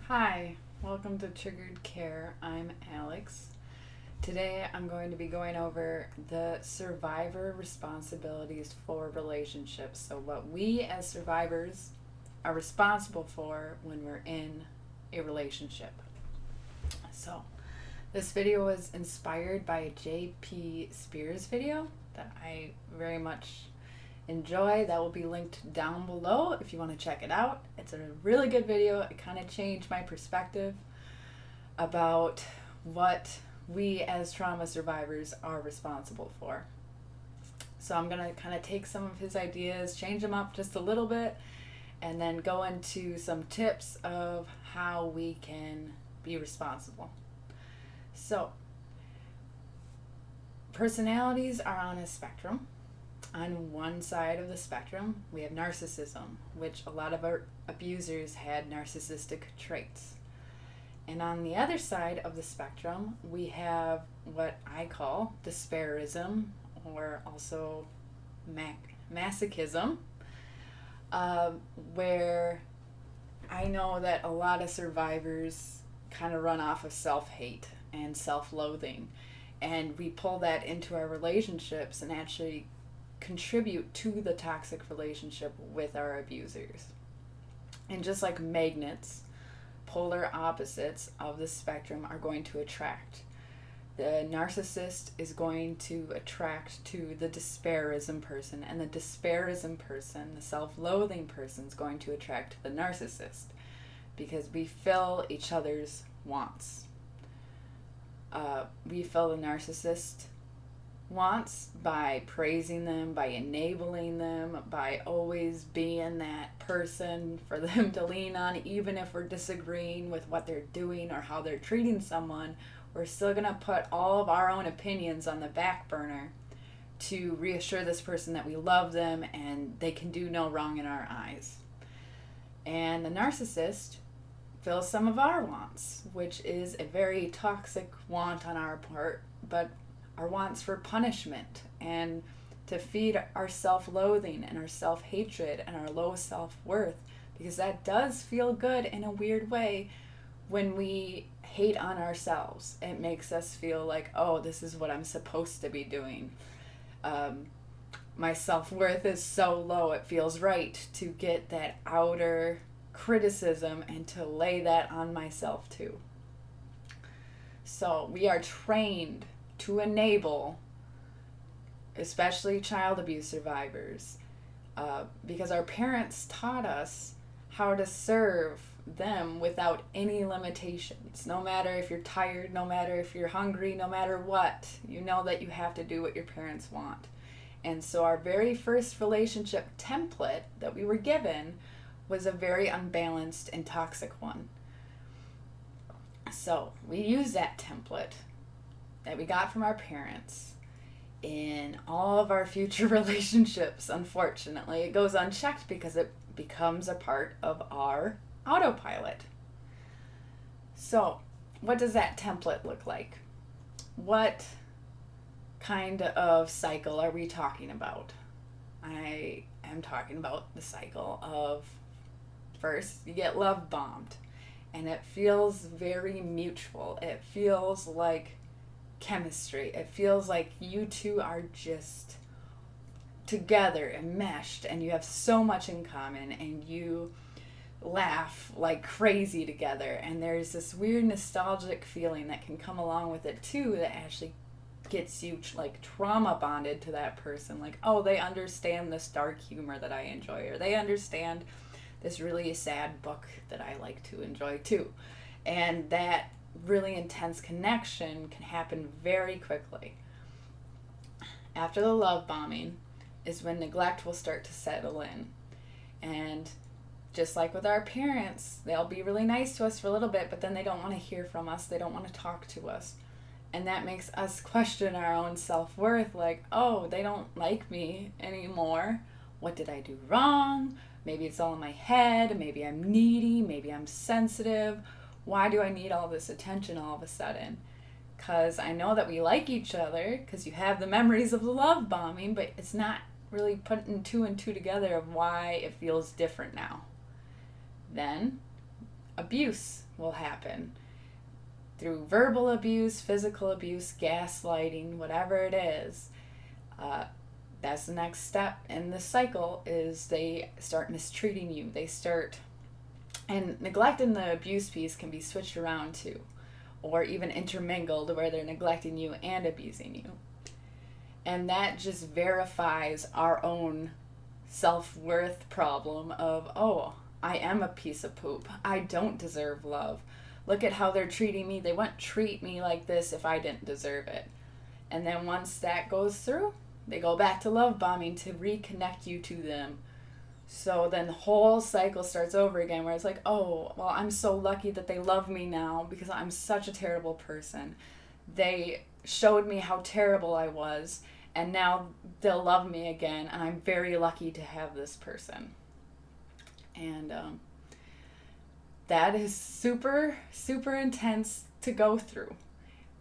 Hi, welcome to Triggered Care. I'm Alex. Today I'm going to be going over the survivor responsibilities for relationships. So, what we as survivors are responsible for when we're in a relationship. So, this video was inspired by a J.P. Spears video that I very much enjoy. That will be linked down below if you want to check it out. It's a really good video. It kind of changed my perspective about what we as trauma survivors are responsible for. So I'm going to kind of take some of his ideas, change them up just a little bit, and then go into some tips of how we can be responsible. So, personalities are on a spectrum. On one side of the spectrum, we have narcissism, which a lot of our abusers had narcissistic traits. And on the other side of the spectrum, we have what I call despairism, or also masochism, where I know that a lot of survivors kind of run off of self-hate and self-loathing. And we pull that into our relationships and actually contribute to the toxic relationship with our abusers. And just like magnets, polar opposites of the spectrum are going to attract. The narcissist is going to attract to the despairism person, and the despairism person, the self-loathing person, is going to attract to the narcissist, because we fill each other's wants. We fill the narcissist wants by praising them, by enabling them, by always being that person for them to lean on. Even if we're disagreeing with what they're doing or how they're treating someone, we're still going to put all of our own opinions on the back burner to reassure this person that we love them and they can do no wrong in our eyes. And the narcissist fills some of our wants, which is a very toxic want on our part, but our wants for punishment and to feed our self-loathing and our self-hatred and our low self-worth, because that does feel good in a weird way when we hate on ourselves. It makes us feel like, oh, this is what I'm supposed to be doing. My self-worth is so low, it feels right to get that outer criticism and to lay that on myself too. So we are trained to enable, especially child abuse survivors, because our parents taught us how to serve them without any limitations. No matter if you're tired, no matter if you're hungry, no matter what, you know that you have to do what your parents want. And so our very first relationship template that we were given was a very unbalanced and toxic one. So we use that template that we got from our parents in all of our future relationships. Unfortunately, it goes unchecked because it becomes a part of our autopilot. So, what does that template look like? What kind of cycle are we talking about? I am talking about the cycle of, first, you get love bombed, and it feels very mutual. It feels like chemistry. It feels like you two are just together, enmeshed, and you have so much in common, and you laugh like crazy together, and there's this weird nostalgic feeling that can come along with it too, that actually gets you like trauma bonded to that person. Like, oh, they understand this dark humor that I enjoy, or they understand this really sad book that I like to enjoy too. And that really intense connection can happen very quickly. After the love bombing is when neglect will start to settle in. And just like with our parents, they'll be really nice to us for a little bit, but then they don't want to hear from us. They don't want to talk to us. And that makes us question our own self-worth. Like, oh, they don't like me anymore. What did I do wrong? Maybe it's all in my head. Maybe I'm needy. Maybe I'm sensitive. Why do I need all this attention all of a sudden? Because I know that we like each other, because you have the memories of the love bombing, but it's not really putting two and two together of why it feels different now. Then abuse will happen through verbal abuse, physical abuse, gaslighting, whatever it is. That's the next step in the cycle, is they start mistreating you. And neglect and the abuse piece can be switched around too, or even intermingled where they're neglecting you and abusing you. And that just verifies our own self-worth problem of, oh, I am a piece of poop. I don't deserve love. Look at how they're treating me. They wouldn't treat me like this if I didn't deserve it. And then once that goes through, they go back to love bombing to reconnect you to them. So then the whole cycle starts over again, where it's like, oh, well, I'm so lucky that they love me now because I'm such a terrible person. They showed me how terrible I was, and now they'll love me again, and I'm very lucky to have this person. And that is super, super intense to go through.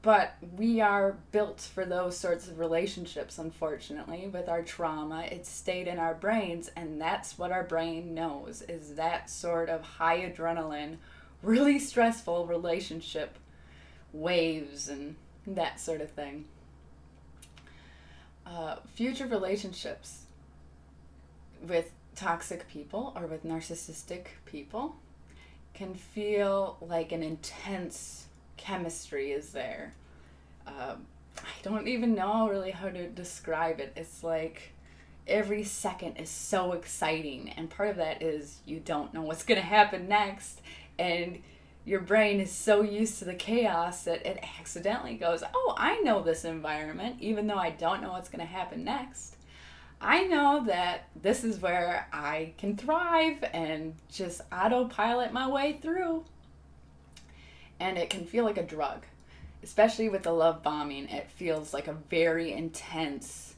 But we are built for those sorts of relationships, unfortunately, with our trauma. It's stayed in our brains, and that's what our brain knows, is that sort of high adrenaline, really stressful relationship waves and that sort of thing. Future relationships with toxic people or with narcissistic people can feel like an intense chemistry is there. I don't even know really how to describe it. It's like every second is so exciting, and part of that is you don't know what's going to happen next, and your brain is so used to the chaos that it accidentally goes, oh, I know this environment, even though I don't know what's going to happen next. I know that this is where I can thrive and just autopilot my way through. And it can feel like a drug, especially with the love bombing. It feels like a very intense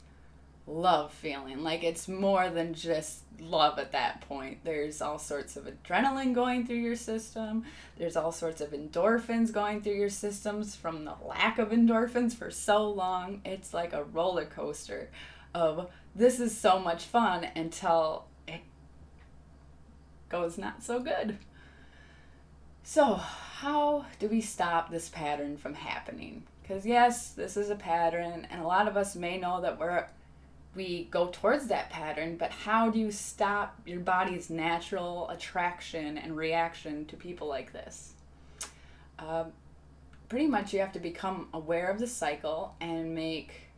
love feeling. Like it's more than just love at that point. There's all sorts of adrenaline going through your system. There's all sorts of endorphins going through your systems from the lack of endorphins for so long. It's like a roller coaster of this is so much fun until it goes not so good. So how do we stop this pattern from happening? Because yes, this is a pattern, and a lot of us may know that we go towards that pattern, but how do you stop your body's natural attraction and reaction to people like this? Pretty much you have to become aware of the cycle and make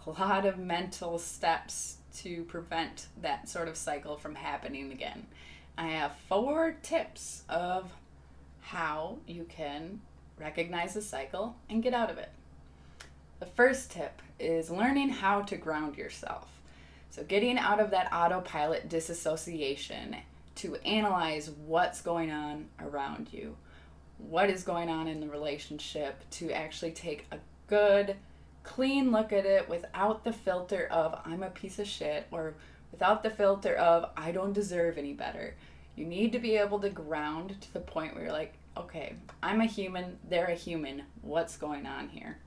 a lot of mental steps to prevent that sort of cycle from happening again. I have 4 tips of how you can recognize the cycle and get out of it. The first tip is learning how to ground yourself. So getting out of that autopilot disassociation to analyze what's going on around you, what is going on in the relationship, to actually take a good, clean look at it without the filter of I'm a piece of shit, or without the filter of I don't deserve any better. You need to be able to ground to the point where you're like, okay, I'm a human, they're a human, what's going on here?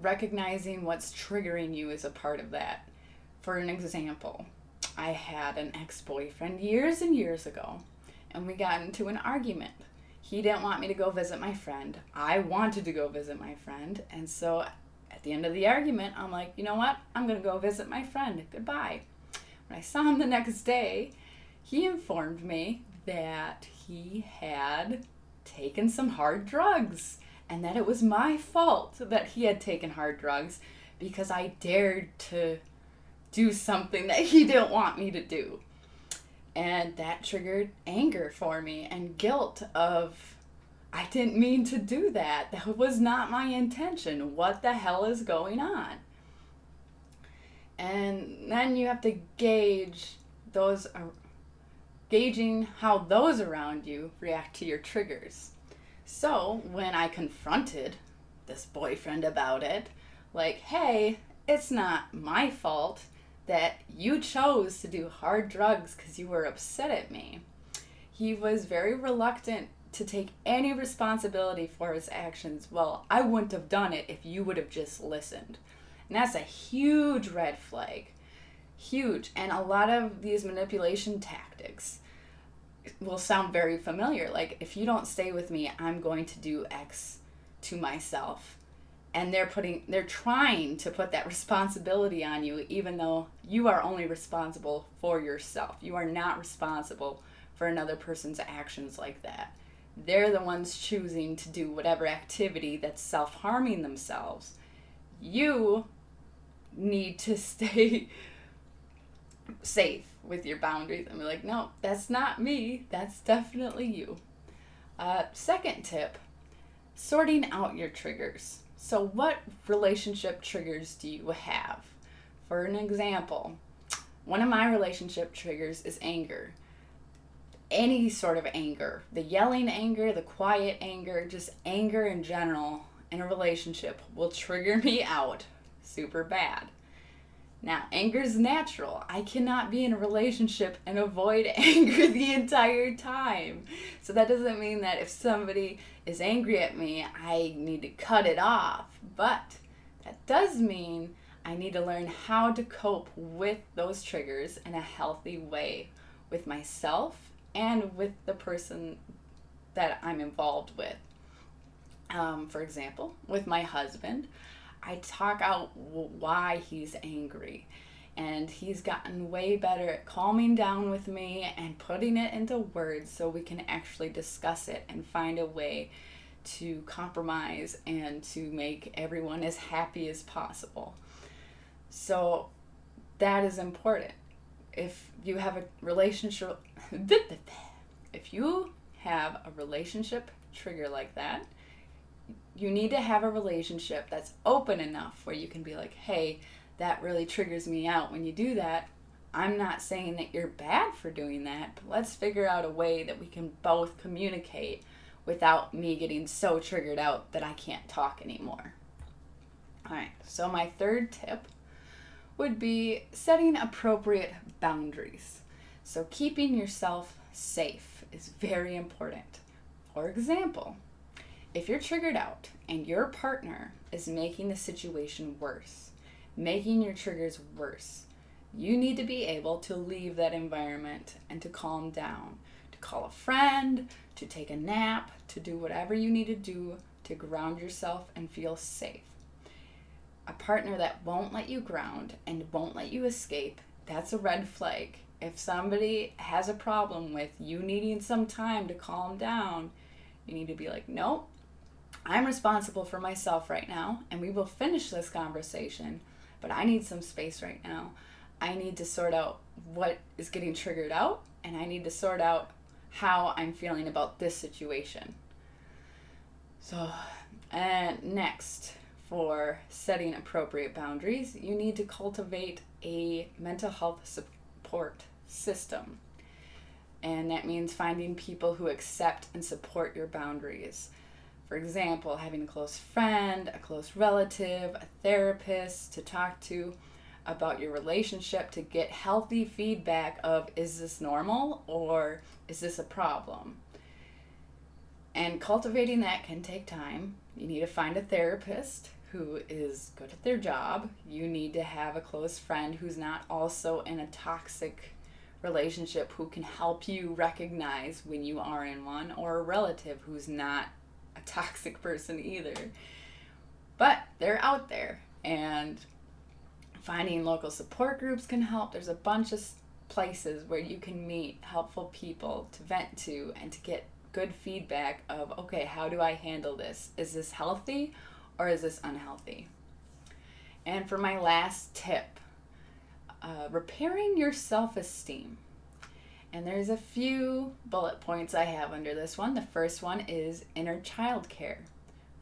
Recognizing what's triggering you is a part of that. For an example, I had an ex-boyfriend years and years ago, and we got into an argument. He didn't want me to go visit my friend. I wanted to go visit my friend, and so at the end of the argument, I'm like, you know what? I'm going to go visit my friend. Goodbye. When I saw him the next day, he informed me that he had taken some hard drugs, and that it was my fault that he had taken hard drugs because I dared to do something that he didn't want me to do. And that triggered anger for me and guilt of, I didn't mean to do that. That was not my intention. What the hell is going on? And then you have to gauging how those around you react to your triggers. So when I confronted this boyfriend about it, like, hey, it's not my fault that you chose to do hard drugs because you were upset at me, he was very reluctant to take any responsibility for his actions. Well, I wouldn't have done it if you would have just listened. And that's a huge red flag. Huge. And a lot of these manipulation tactics will sound very familiar. Like, if you don't stay with me, I'm going to do X to myself. And they're trying to put that responsibility on you, even though you are only responsible for yourself. You are not responsible for another person's actions like that. They're the ones choosing to do whatever activity that's self-harming themselves. You need to stay safe with your boundaries and be like, no, that's not me. That's definitely you. Second tip, sorting out your triggers. So what relationship triggers do you have? For an example, one of my relationship triggers is anger. Any sort of anger. The yelling anger, the quiet anger, just anger in general in a relationship will trigger me out super bad. Now, anger is natural. I cannot be in a relationship and avoid anger the entire time. So that doesn't mean that if somebody is angry at me, I need to cut it off. But that does mean I need to learn how to cope with those triggers in a healthy way with myself and with the person that I'm involved with. For example, with my husband, I talk out why he's angry, and he's gotten way better at calming down with me and putting it into words so we can actually discuss it and find a way to compromise and to make everyone as happy as possible. So that is important. If you have a relationship trigger like that, you need to have a relationship that's open enough where you can be like, hey, that really triggers me out when you do that. I'm not saying that you're bad for doing that, but let's figure out a way that we can both communicate without me getting so triggered out that I can't talk anymore. All right, so my third tip would be setting appropriate boundaries. So keeping yourself safe is very important. For example, if you're triggered out and your partner is making the situation worse, making your triggers worse, you need to be able to leave that environment and to calm down, to call a friend, to take a nap, to do whatever you need to do to ground yourself and feel safe. A partner that won't let you ground and won't let you escape, that's a red flag. If somebody has a problem with you needing some time to calm down, you need to be like, nope, I'm responsible for myself right now, and we will finish this conversation, but I need some space right now. I need to sort out what is getting triggered out, and I need to sort out how I'm feeling about this situation. So, and next, for setting appropriate boundaries, you need to cultivate a mental health support system. And that means finding people who accept and support your boundaries. For example, having a close friend, a close relative, a therapist to talk to about your relationship to get healthy feedback of, is this normal or is this a problem? And cultivating that can take time. You need to find a therapist who is good at their job. You need to have a close friend who's not also in a toxic relationship who can help you recognize when you are in one, or a relative who's not a toxic person either. But they're out there, and finding local support groups can help. There's a bunch of places where you can meet helpful people to vent to and to get good feedback of, okay, how do I handle this? Is this healthy or is this unhealthy? And for my last tip, repairing your self-esteem. And there's a few bullet points I have under this one. The first one is inner child care.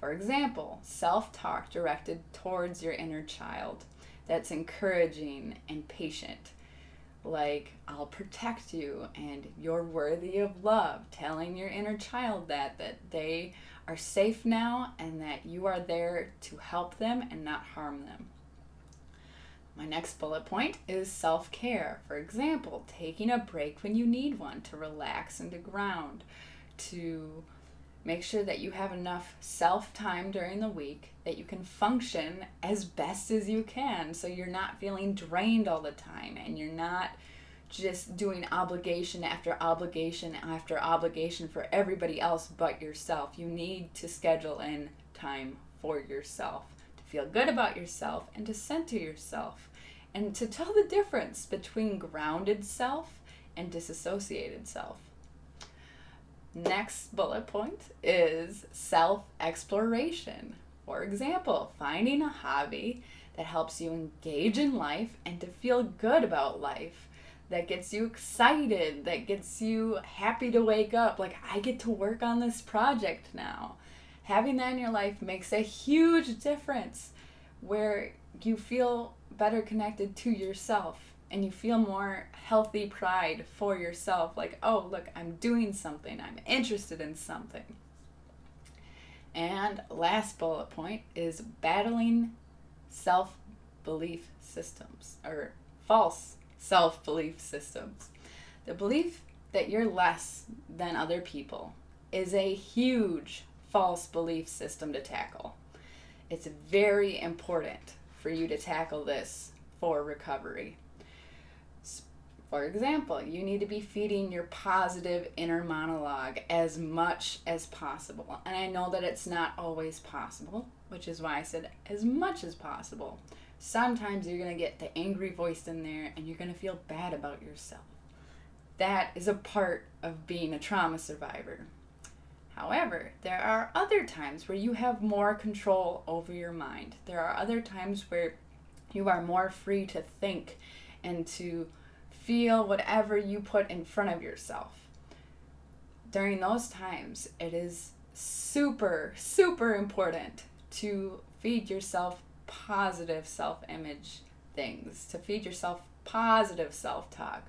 For example, self-talk directed towards your inner child that's encouraging and patient. Like, I'll protect you and you're worthy of love. Telling your inner child that they are safe now and that you are there to help them and not harm them. My next bullet point is self-care. For example, taking a break when you need one to relax and to ground, to make sure that you have enough self-time during the week that you can function as best as you can, so you're not feeling drained all the time and you're not just doing obligation after obligation after obligation for everybody else but yourself. You need to schedule in time for yourself, to feel good about yourself and to center yourself, and to tell the difference between grounded self and disassociated self. Next bullet point is self-exploration. For example, finding a hobby that helps you engage in life and to feel good about life, that gets you excited, that gets you happy to wake up. Like, I get to work on this project now. Having that in your life makes a huge difference, where you feel better connected to yourself and you feel more healthy pride for yourself. Like, oh, look, I'm doing something. I'm interested in something. And last bullet point is battling self-belief systems, or false self-belief systems. The belief that you're less than other people is a huge false belief system to tackle. It's very important for you to tackle this for recovery. For example, you need to be feeding your positive inner monologue as much as possible. And I know that it's not always possible, which is why I said as much as possible. Sometimes you're going to get the angry voice in there and you're going to feel bad about yourself. That is a part of being a trauma survivor. However, there are other times where you have more control over your mind. There are other times where you are more free to think and to feel whatever you put in front of yourself. During those times, it is super, super important to feed yourself positive self-image things, to feed yourself positive self-talk.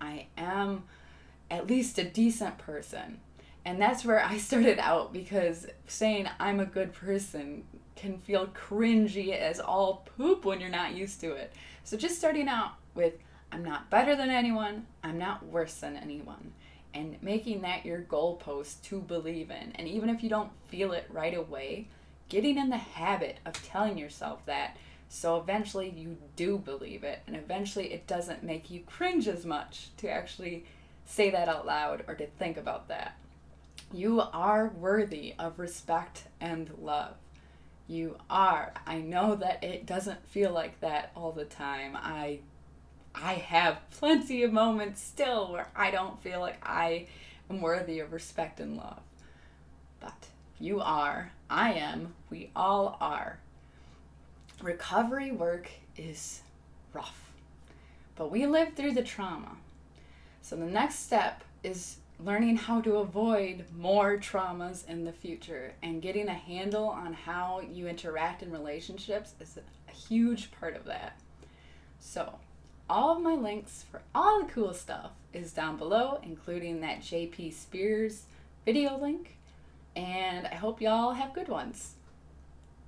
I am at least a decent person. And that's where I started out, because saying I'm a good person can feel cringy as all poop when you're not used to it. So just starting out with, I'm not better than anyone, I'm not worse than anyone, and making that your goalpost to believe in. And even if you don't feel it right away, getting in the habit of telling yourself that, so eventually you do believe it, and eventually it doesn't make you cringe as much to actually say that out loud or to think about that. You are worthy of respect and love. You are. I know that it doesn't feel like that all the time. I have plenty of moments still where I don't feel like I am worthy of respect and love. But you are, I am, we all are. Recovery work is rough, but we live through the trauma. So the next step is learning how to avoid more traumas in the future, and getting a handle on how you interact in relationships is a huge part of that. So all of my links for all the cool stuff is down below, including that JP Spears video link, and I hope y'all have good ones.